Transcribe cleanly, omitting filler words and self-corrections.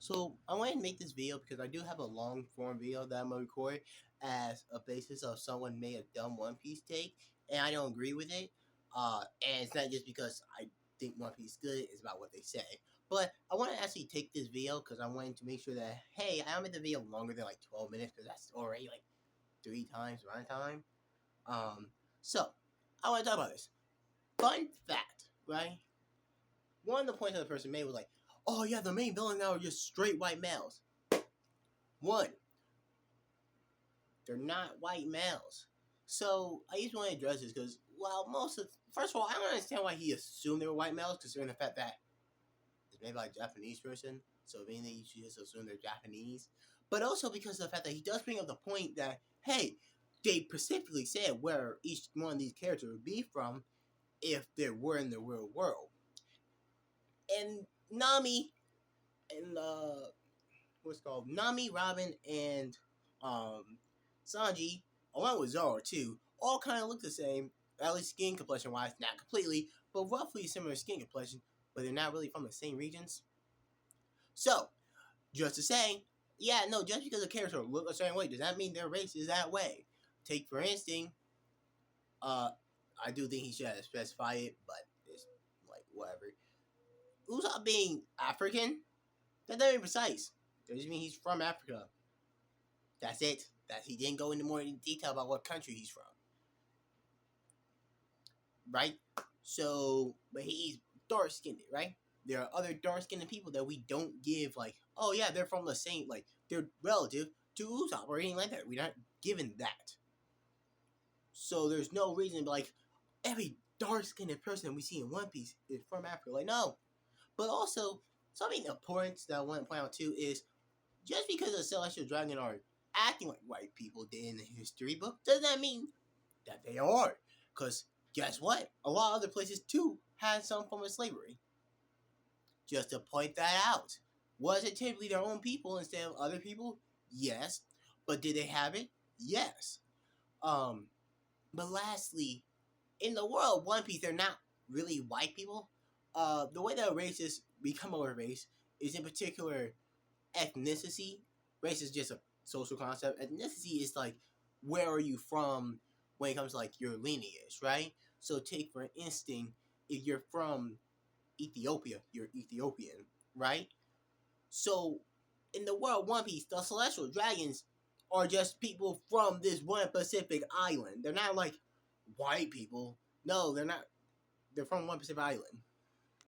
So I wanted to make this video because I do have a long form video that I'm gonna record as a basis of someone made a dumb One Piece take, and I don't agree with it. And it's not just because I think One Piece is good; it's about what they say. But I want to actually take this video because I wanted to make sure that hey, I don't make the video longer than like 12 minutes because that's already like 3 times runtime. Um, so I want to talk about this. Fun fact, right? One of the points that the person made was like, "Oh yeah, the main villain now are just straight white males." One, they're not white males. So I just want to address this because, well, first of all, I don't understand why he assumed they were white males, considering the fact that it's made by a Japanese person. So if anything, you should just assume they're Japanese. But also because of the fact that he does bring up the point that, hey, they specifically said where each one of these characters would be from if they were in the real world. And Nami and Nami, Robin, and um Sanji, along with Zoro too, all kind of look the same, at least skin complexion wise, not completely, but roughly similar skin complexion, but they're not really from the same regions. So, just to say, yeah, no, just because a character look a certain way does not mean their race is that way. Take for instance, I do think he should have specified it, but it's like whatever. Usopp being African, that doesn't mean precise. That just means he's from Africa. That's it. That he didn't go into more detail about what country he's from. Right? So, but he's dark skinned, right? There are other dark skinned people that we don't give like, oh yeah, they're from the same, like they're relative to Usopp or anything like that. We're not given that. So there's no reason to be like every dark skinned person we see in One Piece is from Africa. Like no. But also something important that I want to point out too is just because the Celestial Dragon are acting like white people did in the history book does not mean that they are. Because guess what? A lot of other places too had some form of slavery. Just to point that out. Was it typically their own people instead of other people? Yes. But did they have it? Yes. But lastly, in the world of One Piece, they're not really white people. The way that races become a race is in particular ethnicity. Race is just a social concept. Ethnicity is like where are you from when it comes to like your lineage, right? So take for instance, if you're from Ethiopia, you're Ethiopian, right? So in the world One Piece, the Celestial Dragons are just people from this one Pacific island. They're not like white people. No, they're not. They're from one Pacific island.